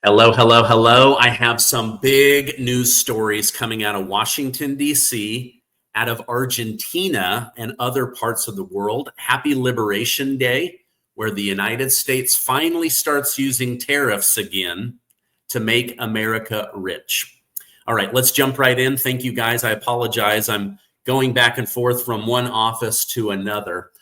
Hello, hello, hello. I have some big news stories coming out of Washington, D.C., out of Argentina, and other parts of the world. Happy Liberation Day, where the United States finally starts using tariffs again to make America rich. All right, let's jump right in. Thank you, guys. I apologize. I'm going back and forth from one office to another.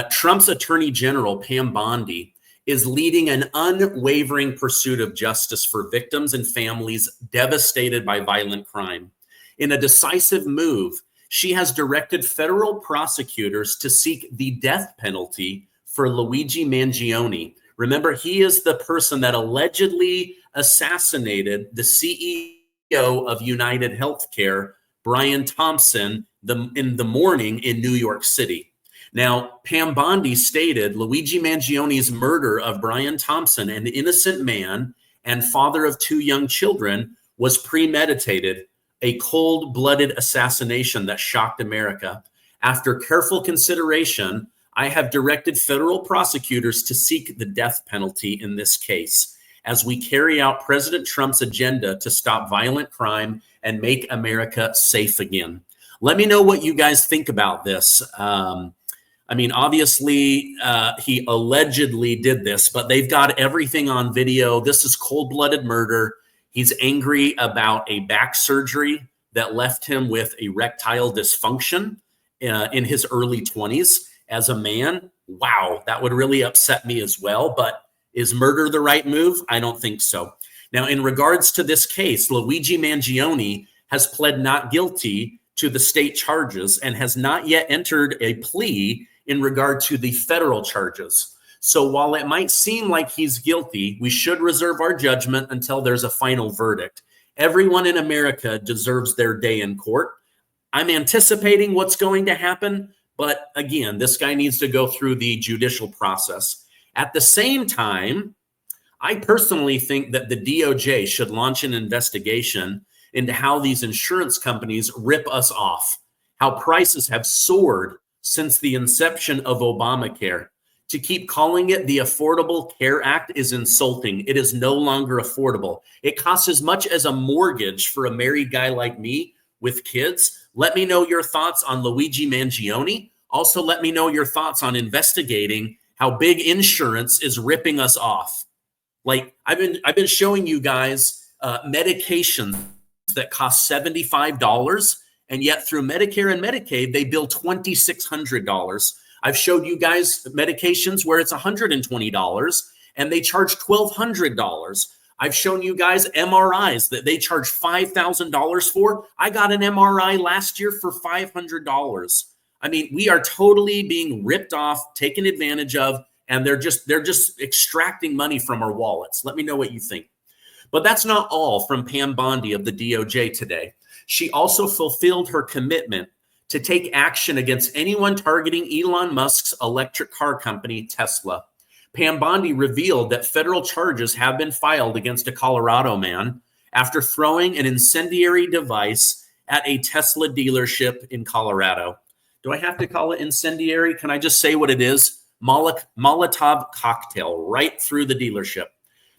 Trump's Attorney General, Pam Bondi, is leading an unwavering pursuit of justice for victims and families devastated by violent crime. In a decisive move, she has directed federal prosecutors to seek the death penalty for Luigi Mangione. Remember, he is the person that allegedly assassinated the CEO of UnitedHealthcare, Brian Thompson, in the morning in New York City. Now, Pam Bondi stated Luigi Mangione's murder of Brian Thompson, an innocent man and father of two young children, was premeditated, a cold-blooded assassination that shocked America. After careful consideration, I have directed federal prosecutors to seek the death penalty in this case as we carry out President Trump's agenda to stop violent crime and make America safe again. Let me know what you guys think about this. Obviously, he allegedly did this, but they've got everything on video. This is cold-blooded murder. He's angry about a back surgery that left him with erectile dysfunction in his early 20s as a man. Wow, that would really upset me as well. But is murder the right move? I don't think so. Now, in regards to this case, Luigi Mangione has pled not guilty to the state charges and has not yet entered a plea in regard to the federal charges. So while it might seem like he's guilty, we should reserve our judgment until there's a final verdict. Everyone in America deserves their day in court. I'm anticipating what's going to happen, but again, this guy needs to go through the judicial process. At the same time, I personally think that the DOJ should launch an investigation into how these insurance companies rip us off, how prices have soared since the inception of Obamacare. To keep calling it the Affordable Care Act is insulting. It is no longer affordable. It costs as much as a mortgage for a married guy like me with kids. Let me know your thoughts on Luigi Mangione. Also, let me know your thoughts on investigating how big insurance is ripping us off. Like I've been showing you guys medications that cost $75, and yet through Medicare and Medicaid, they bill $2,600. I've showed you guys medications where it's $120 and they charge $1,200. I've shown you guys MRIs that they charge $5,000 for. I got an MRI last year for $500. I mean, we are totally being ripped off, taken advantage of, and they're just extracting money from our wallets. Let me know what you think. But that's not all from Pam Bondi of the DOJ today. She also fulfilled her commitment to take action against anyone targeting Elon Musk's electric car company, Tesla. Pam Bondi revealed that federal charges have been filed against a Colorado man after throwing an incendiary device at a Tesla dealership in Colorado. Do I have to call it incendiary? Can I just say what it is? Molotov cocktail right through the dealership.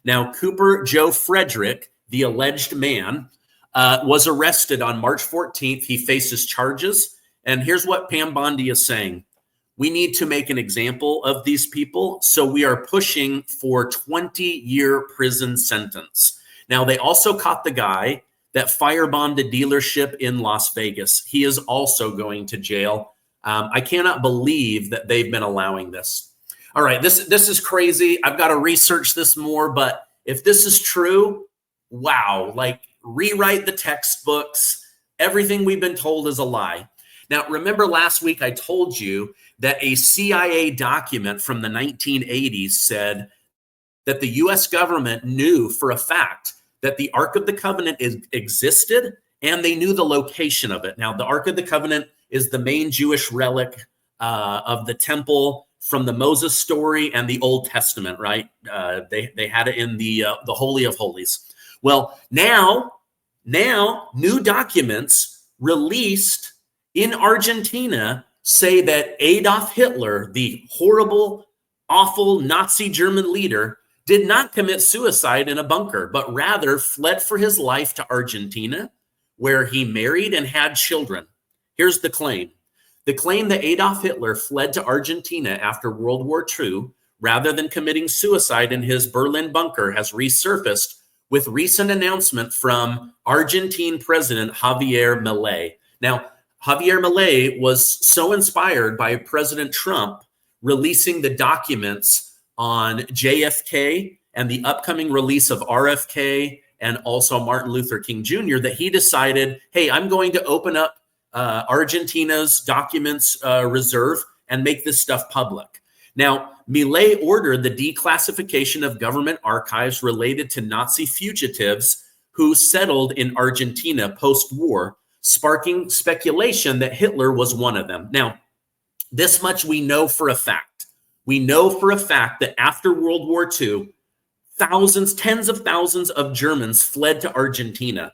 Now, Cooper Joe Frederick, the alleged man, was arrested on March 14th. He faces charges. And here's what Pam Bondi is saying. We need to make an example of these people. So we are pushing for 20-year prison sentence. Now, they also caught the guy that firebombed a dealership in Las Vegas. He is also going to jail. I cannot believe that they've been allowing this. All right, this is crazy. I've got to research this more, but if this is true, wow, like rewrite the textbooks. Everything we've been told is a lie. Now, remember last week I told you that a CIA document from the 1980s said that the U.S. government knew for a fact that the Ark of the Covenant existed, and they knew the location of it. Now, the Ark of the Covenant is the main Jewish relic of the temple from the Moses story and the Old Testament, right? They had it in the Holy of Holies. Well, now new documents released in Argentina say that Adolf Hitler, the horrible, awful Nazi German leader, did not commit suicide in a bunker, but rather fled for his life to Argentina, where he married and had children. Here's the claim. The claim that Adolf Hitler fled to Argentina after World War II rather than committing suicide in his Berlin bunker has resurfaced with recent announcement from Argentine President Javier Milei. Now, Javier Milei was so inspired by President Trump releasing the documents on JFK and the upcoming release of RFK and also Martin Luther King Jr. that he decided, hey, I'm going to open up Argentina's documents reserve and make this stuff public. Now, Milei ordered the declassification of government archives related to Nazi fugitives who settled in Argentina post-war, sparking speculation that Hitler was one of them. Now, this much we know for a fact. We know for a fact that after World War II, thousands, tens of thousands of Germans fled to Argentina.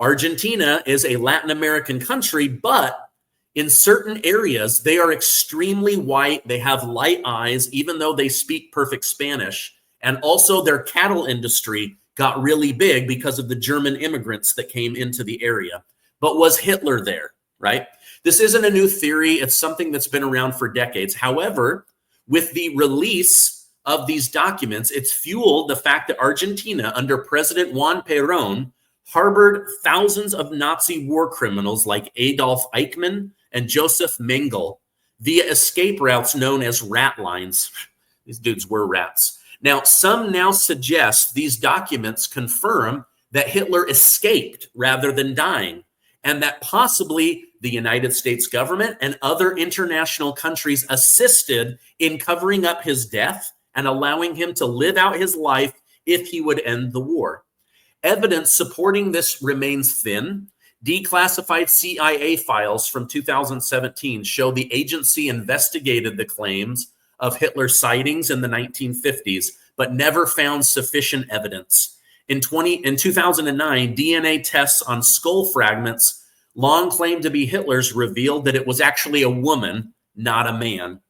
Argentina is a Latin American country, but in certain areas, they are extremely white. They have light eyes, even though they speak perfect Spanish. And also their cattle industry got really big because of the German immigrants that came into the area. But was Hitler there, right? This isn't a new theory. It's something that's been around for decades. However, with the release of these documents, it's fueled the fact that Argentina, under President Juan Perón, harbored thousands of Nazi war criminals like Adolf Eichmann and Joseph Mengele via escape routes known as rat lines. These dudes were rats. Now, some now suggest these documents confirm that Hitler escaped rather than dying, and that possibly the United States government and other international countries assisted in covering up his death and allowing him to live out his life if he would end the war. Evidence supporting this remains thin. Declassified CIA files from 2017 show the agency investigated the claims of Hitler's sightings in the 1950s, but never found sufficient evidence. In 2009, DNA tests on skull fragments long claimed to be Hitler's revealed that it was actually a woman, not a man.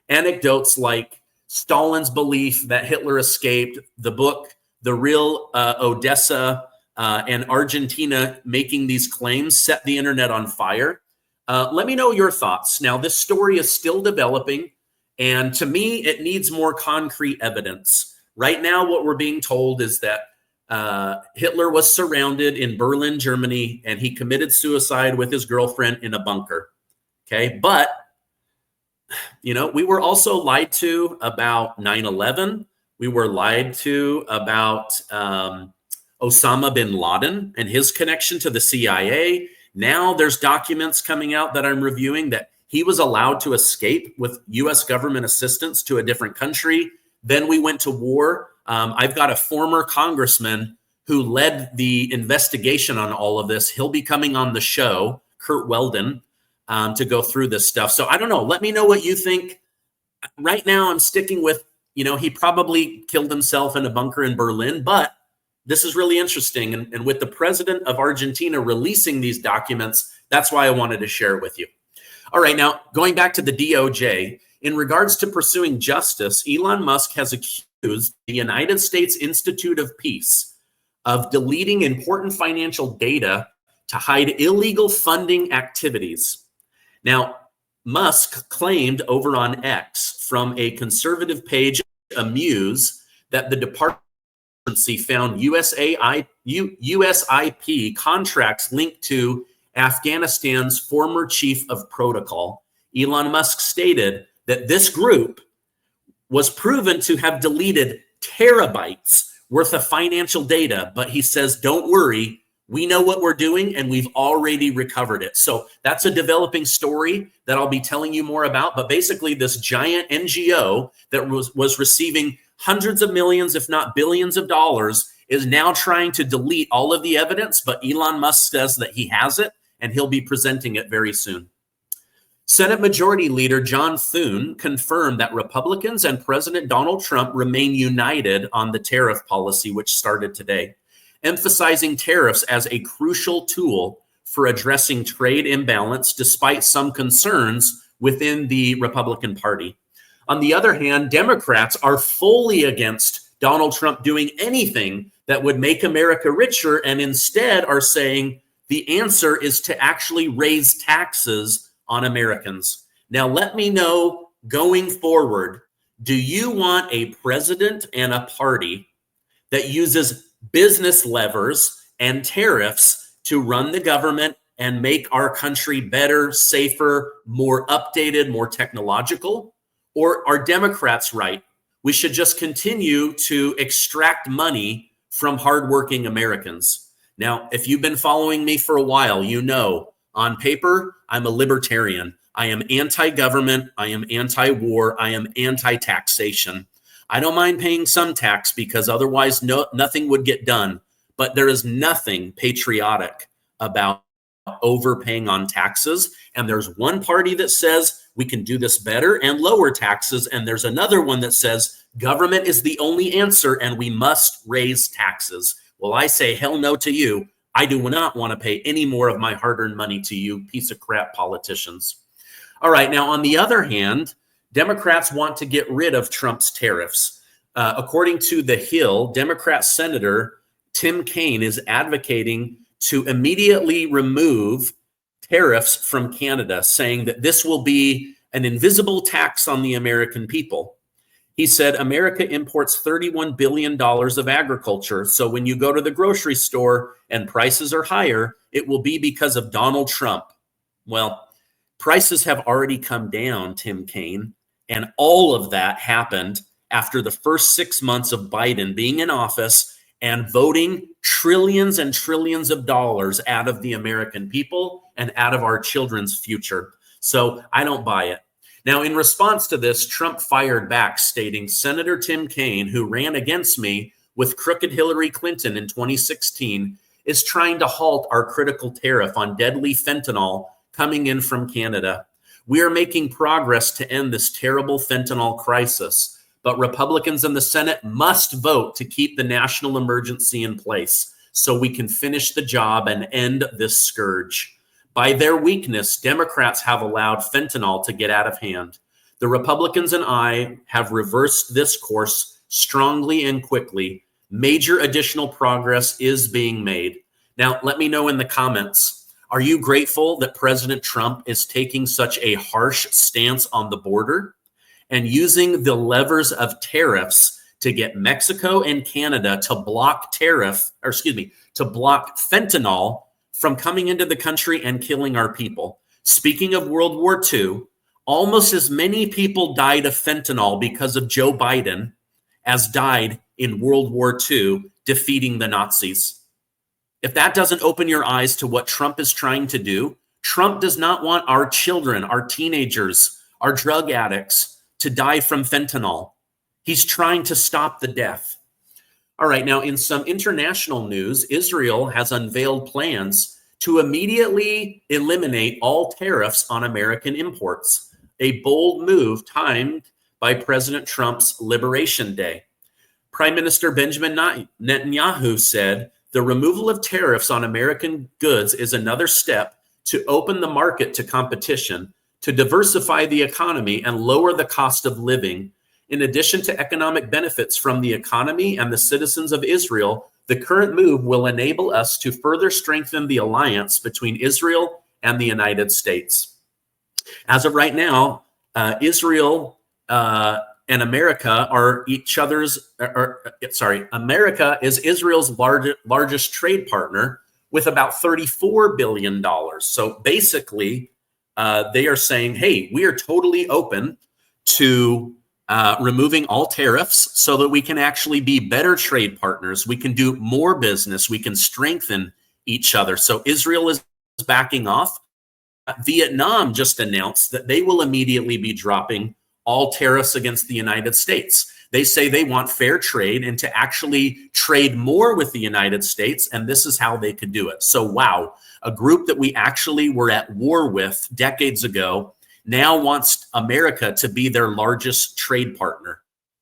Anecdotes like Stalin's belief that Hitler escaped, the book The Real Odessa, and Argentina making these claims set the internet on fire. Let me know your thoughts. Now, this story is still developing, and to me, it needs more concrete evidence. Right now, what we're being told is that Hitler was surrounded in Berlin, Germany, and he committed suicide with his girlfriend in a bunker. Okay, but, you know, we were also lied to about 9/11. We were lied to about Osama bin Laden and his connection to the CIA. Now there's documents coming out that I'm reviewing that he was allowed to escape with U.S. government assistance to a different country. Then we went to war. I've got a former congressman who led the investigation on all of this. He'll be coming on the show, Kurt Weldon, to go through this stuff. So I don't know. Let me know what you think. Right now, I'm sticking with, you know, he probably killed himself in a bunker in Berlin, but this is really interesting. And with the president of Argentina releasing these documents, that's why I wanted to share it with you. All right, now going back to the DOJ, in regards to pursuing justice, Elon Musk has accused the United States Institute of Peace of deleting important financial data to hide illegal funding activities. Now, Musk claimed over on X from a conservative page, Amuse, that the department found USIP contracts linked to Afghanistan's former chief of protocol. Elon Musk stated that this group was proven to have deleted terabytes worth of financial data, but he says, don't worry, we know what we're doing and we've already recovered it. So that's a developing story that I'll be telling you more about. But basically this giant NGO that was receiving hundreds of millions, if not billions of dollars, is now trying to delete all of the evidence. But Elon Musk says that he has it and he'll be presenting it very soon. Senate Majority Leader John Thune confirmed that Republicans and President Donald Trump remain united on the tariff policy, which started today, emphasizing tariffs as a crucial tool for addressing trade imbalance, despite some concerns within the Republican Party. On the other hand, Democrats are fully against Donald Trump doing anything that would make America richer, and instead are saying the answer is to actually raise taxes on Americans. Now, let me know going forward, do you want a president and a party that uses business levers and tariffs to run the government and make our country better, safer, more updated, more technological? Or are Democrats right? We should just continue to extract money from hardworking Americans. Now, if you've been following me for a while, you know, on paper, I'm a libertarian. I am anti-government. I am anti-war. I am anti-taxation. I don't mind paying some tax because otherwise nothing would get done. But there is nothing patriotic about overpaying on taxes. And there's one party that says we can do this better and lower taxes. And there's another one that says government is the only answer and we must raise taxes. Well, I say hell no to you. I do not want to pay any more of my hard-earned money to you piece of crap politicians. All right. Now, on the other hand, Democrats want to get rid of Trump's tariffs. According to The Hill, Democrat Senator Tim Kaine is advocating to immediately remove tariffs from Canada, saying that this will be an invisible tax on the American people. He said America imports $31 billion of agriculture. So when you go to the grocery store and prices are higher, it will be because of Donald Trump. Well, prices have already come down, Tim Kaine, and all of that happened after the first 6 months of Biden being in office and voting trillions and trillions of dollars out of the American people and out of our children's future. So I don't buy it. Now, in response to this, Trump fired back, stating, Senator Tim Kaine, who ran against me with crooked Hillary Clinton in 2016, is trying to halt our critical tariff on deadly fentanyl coming in from Canada. We are making progress to end this terrible fentanyl crisis, but Republicans in the Senate must vote to keep the national emergency in place so we can finish the job and end this scourge. By their weakness, Democrats have allowed fentanyl to get out of hand. The Republicans and I have reversed this course strongly and quickly. Major additional progress is being made. Now, let me know in the comments, are you grateful that President Trump is taking such a harsh stance on the border and using the levers of tariffs to get Mexico and Canada to block to block fentanyl from coming into the country and killing our people? Speaking of World War II, almost as many people died of fentanyl because of Joe Biden as died in World War II defeating the Nazis. If that doesn't open your eyes to what Trump is trying to do, Trump does not want our children, our teenagers, our drug addicts to die from fentanyl. He's trying to stop the death. All right, now in some international news, Israel has unveiled plans to immediately eliminate all tariffs on American imports, a bold move timed by President Trump's Liberation Day. Prime Minister Benjamin Netanyahu said, the removal of tariffs on American goods is another step to open the market to competition, to diversify the economy and lower the cost of living. In addition to economic benefits from the economy and the citizens of Israel, the current move will enable us to further strengthen the alliance between Israel and the United States. As of right now, Israel and America are America is Israel's largest trade partner with about $34 billion. So basically, they are saying, hey, we are totally open to removing all tariffs so that we can actually be better trade partners. We can do more business. We can strengthen each other. So Israel is backing off. Vietnam just announced that they will immediately be dropping all tariffs against the United States. They say they want fair trade and to actually trade more with the United States, and this is how they could do it. So, wow, a group that we actually were at war with decades ago now wants America to be their largest trade partner,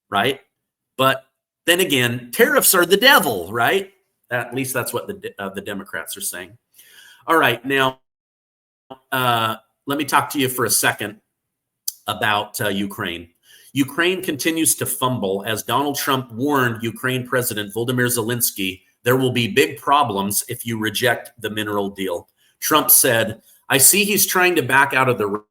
right? But then again, tariffs are the devil, right? At least that's what the Democrats are saying. All right, now let me talk to you for a second about Ukraine. Ukraine continues to fumble as Donald Trump warned Ukraine President Volodymyr Zelensky, there will be big problems if you reject the mineral deal. Trump said, I see he's trying to back out of the,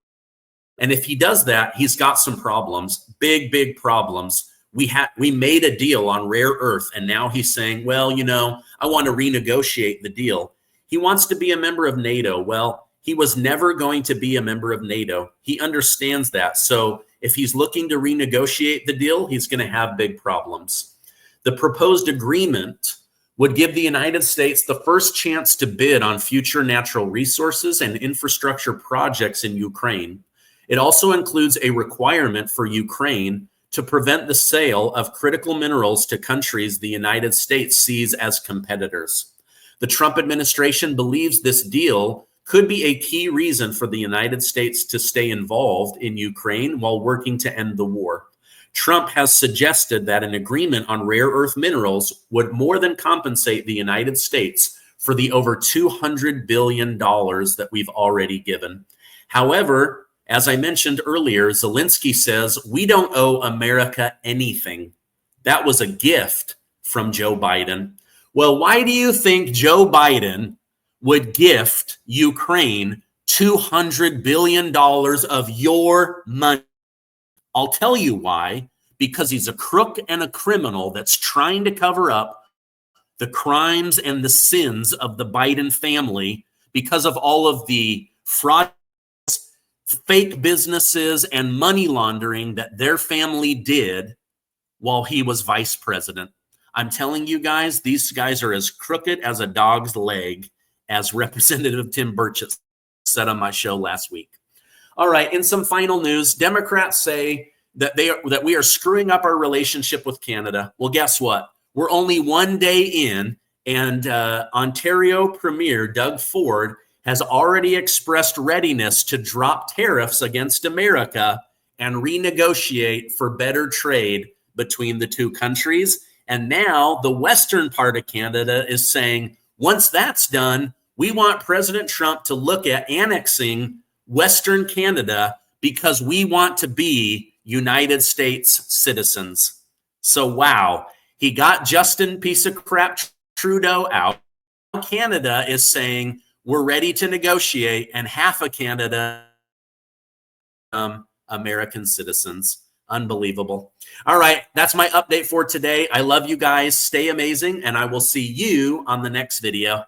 and if he does that, he's got some problems, big problems. We made a deal on rare earth, and now he's saying, well, you know, I want to renegotiate the deal. He wants to be a member of NATO. Well, he was never going to be a member of NATO. He understands that. So if he's looking to renegotiate the deal, he's going to have big problems. The proposed agreement would give the United States the first chance to bid on future natural resources and infrastructure projects in Ukraine. It also includes a requirement for Ukraine to prevent the sale of critical minerals to countries the United States sees as competitors. The Trump administration believes this deal could be a key reason for the United States to stay involved in Ukraine while working to end the war. Trump has suggested that an agreement on rare earth minerals would more than compensate the United States for the over $200 billion that we've already given. However, as I mentioned earlier, Zelensky says, we don't owe America anything. That was a gift from Joe Biden. Well, why do you think Joe Biden would gift Ukraine $200 billion of your money? I'll tell you why. Because he's a crook and a criminal that's trying to cover up the crimes and the sins of the Biden family because of all of the fraud, fake businesses, and money laundering that their family did while he was vice president. I'm telling you guys, these guys are as crooked as a dog's leg, as Representative Tim Burchett said on my show last week. All right, in some final news, Democrats say that we are screwing up our relationship with Canada. Well, guess what? We're only one day in, and Ontario Premier Doug Ford has already expressed readiness to drop tariffs against America and renegotiate for better trade between the two countries. And now the western part of Canada is saying, once that's done, we want President Trump to look at annexing Western Canada because we want to be United States citizens. So, wow, he got Justin piece of crap Trudeau out. Canada is saying, we're ready to negotiate, and half of Canada American citizens. Unbelievable. All right, that's my update for today. I love you guys. Stay amazing, and I will see you on the next video.